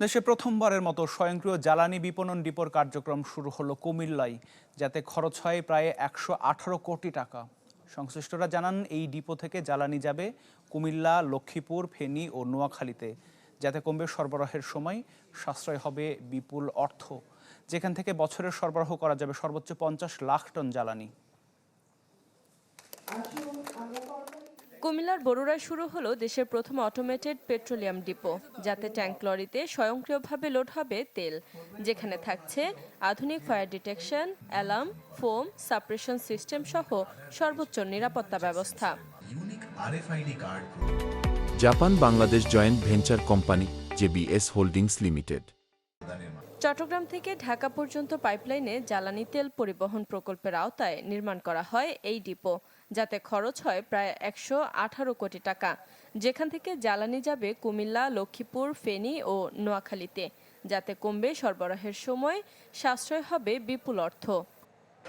দেশে প্রথমবারের মতো স্বয়ংক্রিয় জ্বালানি বিপণন ডিপোর কার্যক্রম শুরু হলো কুমিল্লায়, যাতে খরচ হয় প্রায় 118 কোটি টাকা। সংশ্লিষ্টরা জানান, এই ডিপো থেকে জ্বালানি যাবে কুমিল্লা, লক্ষ্মীপুর, ফেনী ও নোয়াখালীতে, যাতে কমবে সরবরাহের সময়, সাশ্রয় হবে বিপুল অর্থ। যেখান থেকে বছরের সরবরাহ করা যাবে সর্বোচ্চ 50 লাখ টন জ্বালানি। কুমিল্লার বরুড়ায় শুরু হলো দেশের প্রথম অটোমেটেড পেট্রোলিয়াম ডিপো, যাতে ট্যাঙ্ক লরিতে স্বয়ংক্রিয়ভাবে লোড হবে তেল। যেখানে থাকছে আধুনিক fire detection, alarm, foam, suppression system সহ সর্বোচ্চ নিরাপত্তা ব্যবস্থা। Japan Bangladesh joint venture company JBS holdings limited. Chattogram থেকে ঢাকা পর্যন্ত পাইপলাইনে জ্বালানি তেল পরিবহন প্রকল্পের আওতায় নির্মাণ করা হয় এই ডিপো, যাতে খরচ হয় প্রায় 118 কোটি টাকা। যেখান থেকে জ্বালানি যাবে কুমিল্লা, লক্ষ্মীপুর, ফেনী ও নোয়াখালীতে, যাতে কমবে সরবরাহের সময়, সাশ্রয় হবে বিপুল অর্থ।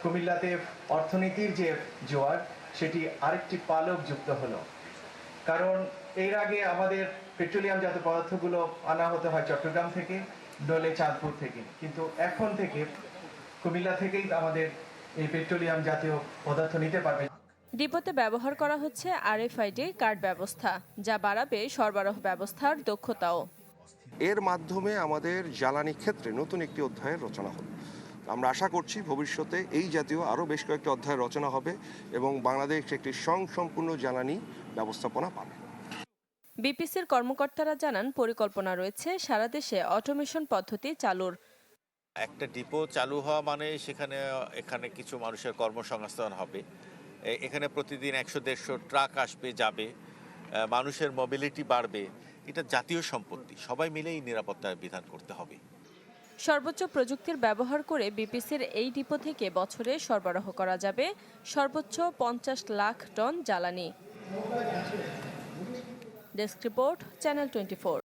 কুমিল্লাতে অর্থনীতির যে জোয়ার, সেটি আরেকটি পালক যুক্ত হলো। কারণ এর আগে আমাদের পেট্রোলিয়াম জাতীয় পদার্থগুলো আনা হতে হয় চট্টগ্রাম থেকে, নইলে চাঁদপুর থেকে, কিন্তু এখন থেকে কুমিল্লা থেকেই আমাদের এই পেট্রোলিয়াম জাতীয় পদার্থ নিতে পারবে। ডিপোতে ব্যবহার করা হচ্ছে RFID কার্ড ব্যবস্থা, যা বাড়াবে সরবরাহ ব্যবস্থার দক্ষতাও। এর মাধ্যমে আমাদের জ্বালানি ক্ষেত্রে নতুন একটি অধ্যায়ের রচনা হবে। আমরা আশা করছি ভবিষ্যতে এই জাতীয় আরও বেশ কয়েকটি অধ্যায় রচনা হবে এবং বাংলাদেশ একটি স্বয়ংসম্পূর্ণ জ্বালানি ব্যবস্থাপনা পাবে। বিপিসির কর্মকর্তারা জানান, পরিকল্পনা রয়েছে সারা দেশে অটোমেশন পদ্ধতি চালুর। একটা ডিপো চালু হওয়া মানে এখানে কিছু মানুষের কর্মসংস্থান হবে। এখানে প্রতিদিন 100-150 ট্রাক আসবে যাবে, মানুষের মোবিলিটি বাড়বে। এটা জাতীয় সম্পত্তি, সবাই মিলেই নিরাপত্তার বিধান করতে হবে। সর্বোচ্চ প্রযুক্তির ব্যবহার করে বিপিসির এই ডিপো থেকে বছরে সরবরাহ করা যাবে সর্বোচ্চ 50 লাখ টন জ্বালানি। Desk report, channel 24।